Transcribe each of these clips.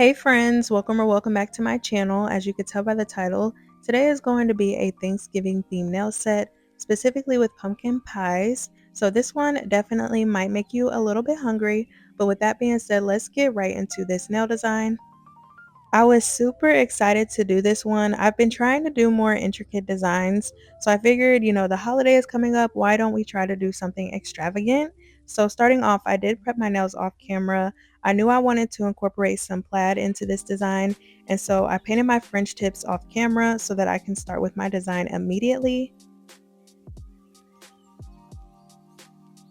Hey friends, welcome or welcome back to my channel. As you could tell by the title, today is going to be a Thanksgiving themed nail set, specifically with pumpkin pies. So this one definitely might make you a little bit hungry, but with that being said, let's get right into this nail design. I was super excited to do this one. I've been trying to do more intricate designs, so I figured, the holiday is coming up, why don't we try to do something extravagant? So starting off, I did prep my nails off camera. I knew I wanted to incorporate some plaid into this design, and so I painted my French tips off camera so that I can start with my design immediately.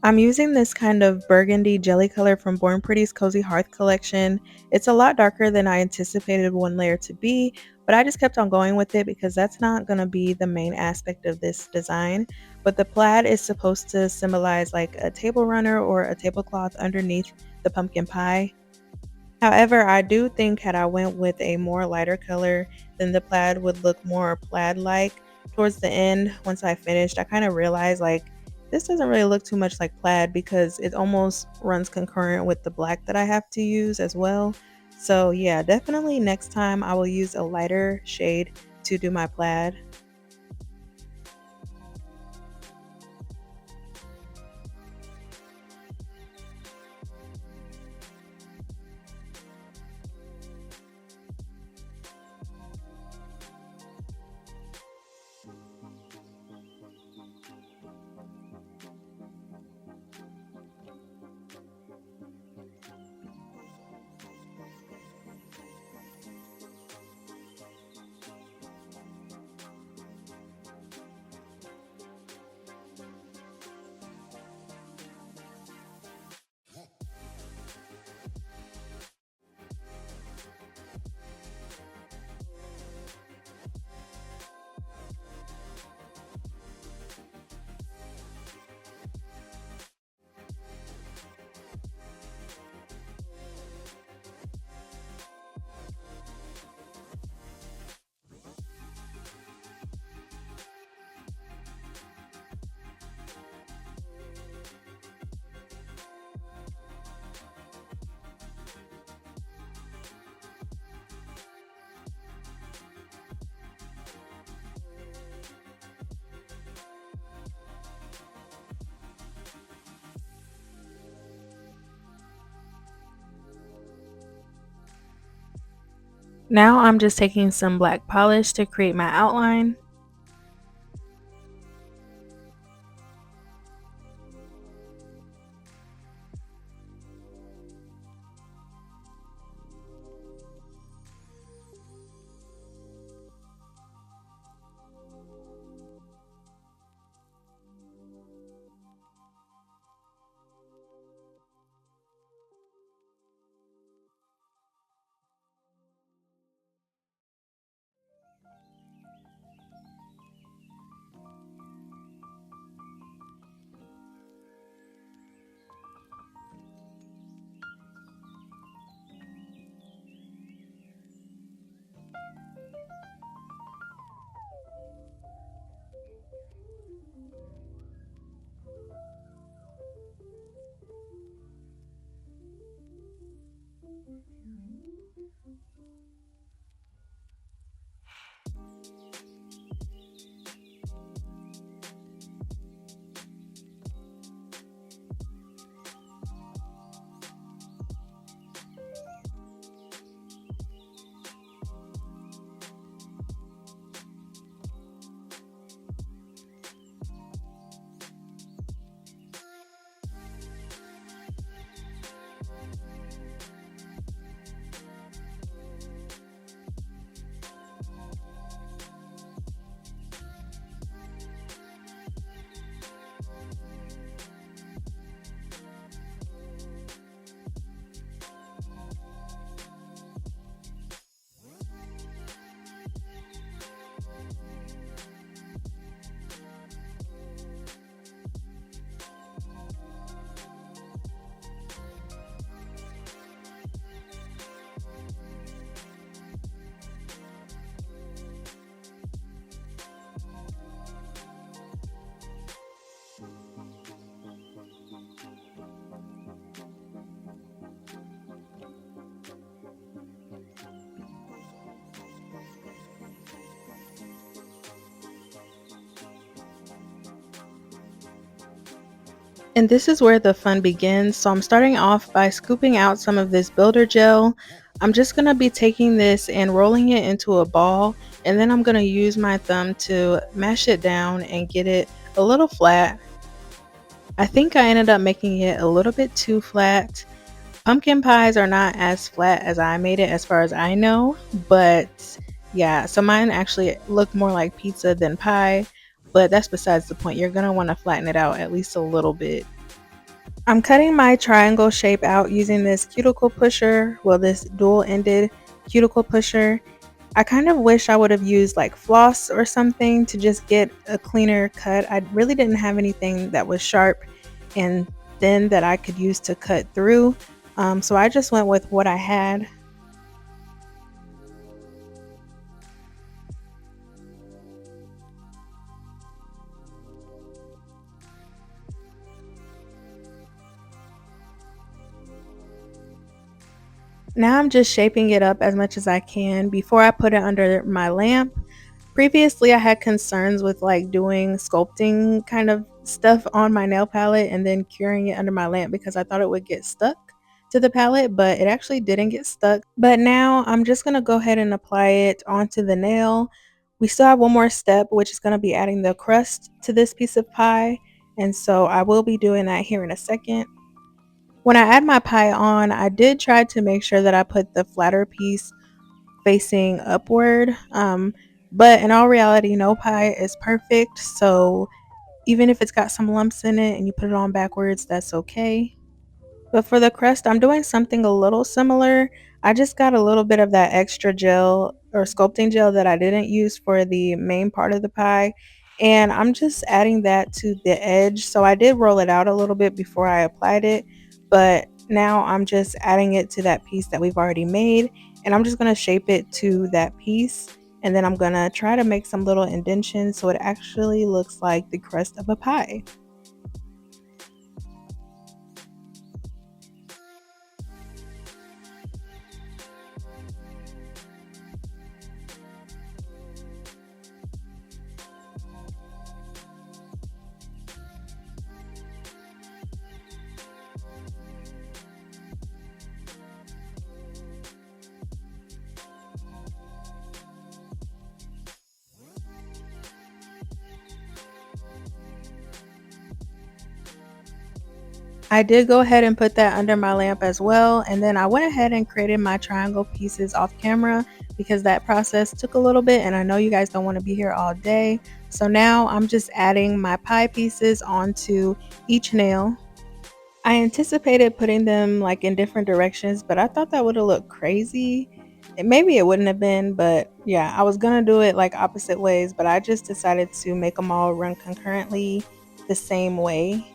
I'm using this kind of burgundy jelly color from Born Pretty's Cozy Hearth collection. It's a lot darker than I anticipated one layer to be, but I just kept on going with it because that's not going to be the main aspect of this design. But the plaid is supposed to symbolize like a table runner or a tablecloth underneath the pumpkin pie. However, I do think had I went with a more lighter color, then the plaid would look more plaid-like. Towards the end, once I finished, I kind of realized like this doesn't really look too much like plaid because it almost runs concurrent with the black that I have to use as well. So yeah, definitely next time I will use a lighter shade to do my plaid. Now I'm just taking some black polish to create my outline. And this is where the fun begins. So I'm starting off by scooping out some of this builder gel. I'm just going to be taking this and rolling it into a ball, and then I'm going to use my thumb to mash it down and get it a little flat. I think I ended up making it a little bit too flat. Pumpkin pies are not as flat as I made it as far as I know, but yeah, so mine actually looked more like pizza than pie, but that's besides the point. You're going to want to flatten it out at least a little bit. I'm cutting my triangle shape out using this cuticle pusher, well, this dual-ended cuticle pusher. I kind of wish I would have used like floss or something to just get a cleaner cut. I really didn't have anything that was sharp and thin that I could use to cut through. So I just went with what I had. Now I'm just shaping it up as much as I can before I put it under my lamp. Previously, I had concerns with like doing sculpting kind of stuff on my nail palette and then curing it under my lamp because I thought it would get stuck to the palette, but it actually didn't get stuck. But now I'm just going to go ahead and apply it onto the nail. We still have one more step, which is going to be adding the crust to this piece of pie. And so I will be doing that here in a second. When I add my pie on, I did try to make sure that I put the flatter piece facing upward. But in all reality, no pie is perfect. So even if it's got some lumps in it and you put it on backwards, that's okay. But for the crust, I'm doing something a little similar. I just got a little bit of that extra gel or sculpting gel that I didn't use for the main part of the pie. And I'm just adding that to the edge. So I did roll it out a little bit before I applied it. But now I'm just adding it to that piece that we've already made. And I'm just going to shape it to that piece. And then I'm going to try to make some little indentions so it actually looks like the crust of a pie. I did go ahead and put that under my lamp as well, and then I went ahead and created my triangle pieces off camera because that process took a little bit and I know you guys don't want to be here all day. So now I'm just adding my pie pieces onto each nail. I anticipated putting them like in different directions, but I thought that would have looked crazy. Maybe it wouldn't have been, but yeah, I was gonna do it like opposite ways, but I just decided to make them all run concurrently the same way.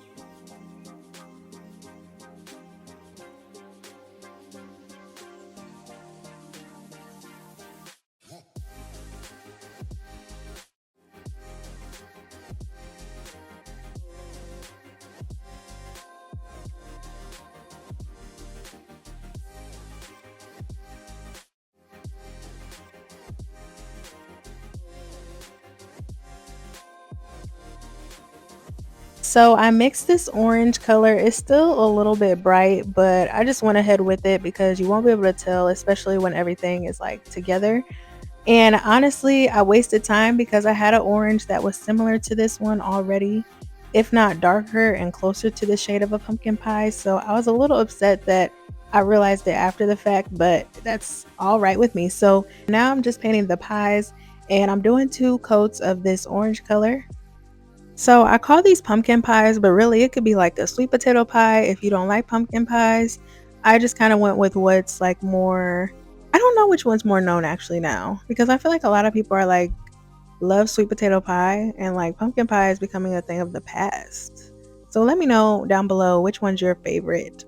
So I mixed this orange color. It's still a little bit bright, but I just went ahead with it because you won't be able to tell, especially when everything is like together. And honestly, I wasted time because I had an orange that was similar to this one already, if not darker and closer to the shade of a pumpkin pie. So I was a little upset that I realized it after the fact, but that's all right with me. So now I'm just painting the pies and I'm doing two coats of this orange color. So I call these pumpkin pies, but really it could be like a sweet potato pie if you don't like pumpkin pies. I just kind of went with what's like more, I don't know which one's more known actually now because I feel like a lot of people are like love sweet potato pie and like pumpkin pie is becoming a thing of the past. So let me know down below which one's your favorite.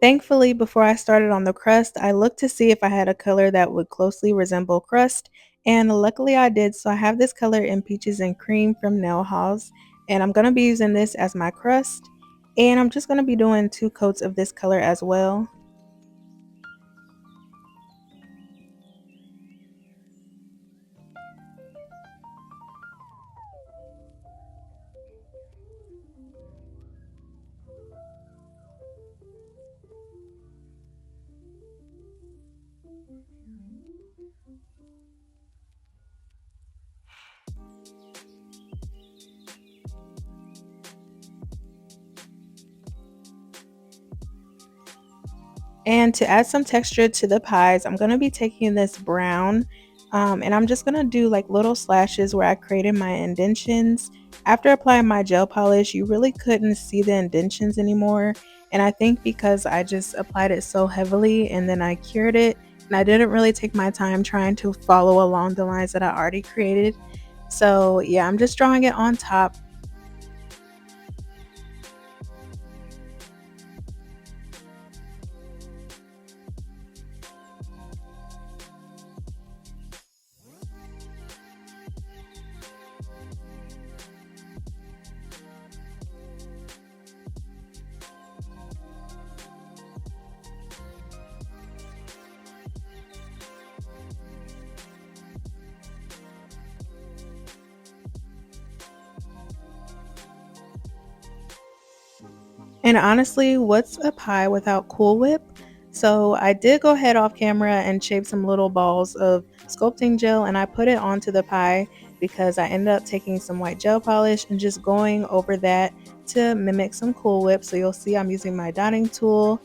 Thankfully, before I started on the crust, I looked to see if I had a color that would closely resemble crust, and luckily I did. So I have this color in Peaches and Cream from Nail House, and I'm going to be using this as my crust, and I'm just going to be doing two coats of this color as well. And to add some texture to the pies, I'm gonna be taking this brown, and I'm just gonna do like little slashes where I created my indentions. After applying my gel polish, you really couldn't see the indentions anymore. And I think because I just applied it so heavily and then I cured it, and I didn't really take my time trying to follow along the lines that I already created. So yeah, I'm just drawing it on top. And honestly, what's a pie without Cool Whip? So I did go ahead off camera and shape some little balls of sculpting gel and I put it onto the pie because I ended up taking some white gel polish and just going over that to mimic some Cool Whip. So you'll see I'm using my dotting tool.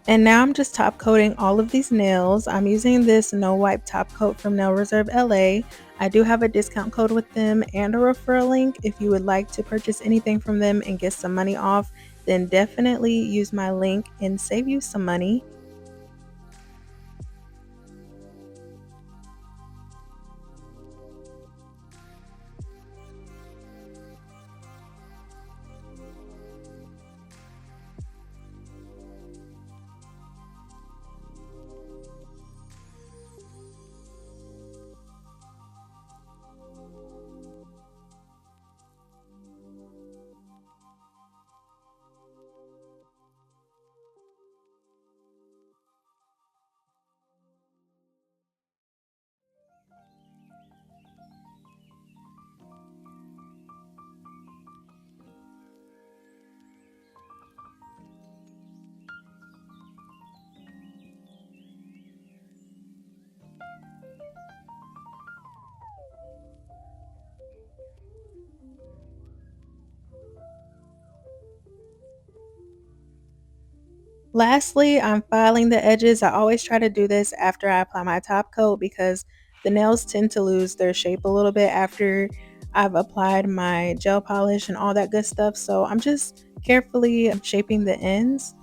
And now I'm just top coating all of these nails. I'm using this no wipe top coat from Nail Reserve LA. I do have a discount code with them and a referral link. If you would like to purchase anything from them and get some money off, then definitely use my link and save you some money. Lastly, I'm filing the edges. I always try to do this after I apply my top coat because the nails tend to lose their shape a little bit after I've applied my gel polish and all that good stuff. So I'm just carefully shaping the ends.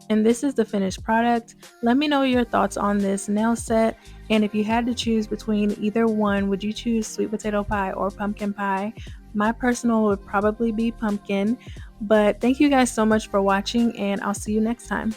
And this is the finished product. Let me know your thoughts on this nail set. And if you had to choose between either one, would you choose sweet potato pie or pumpkin pie? My personal would probably be pumpkin. But thank you guys so much for watching, and I'll see you next time.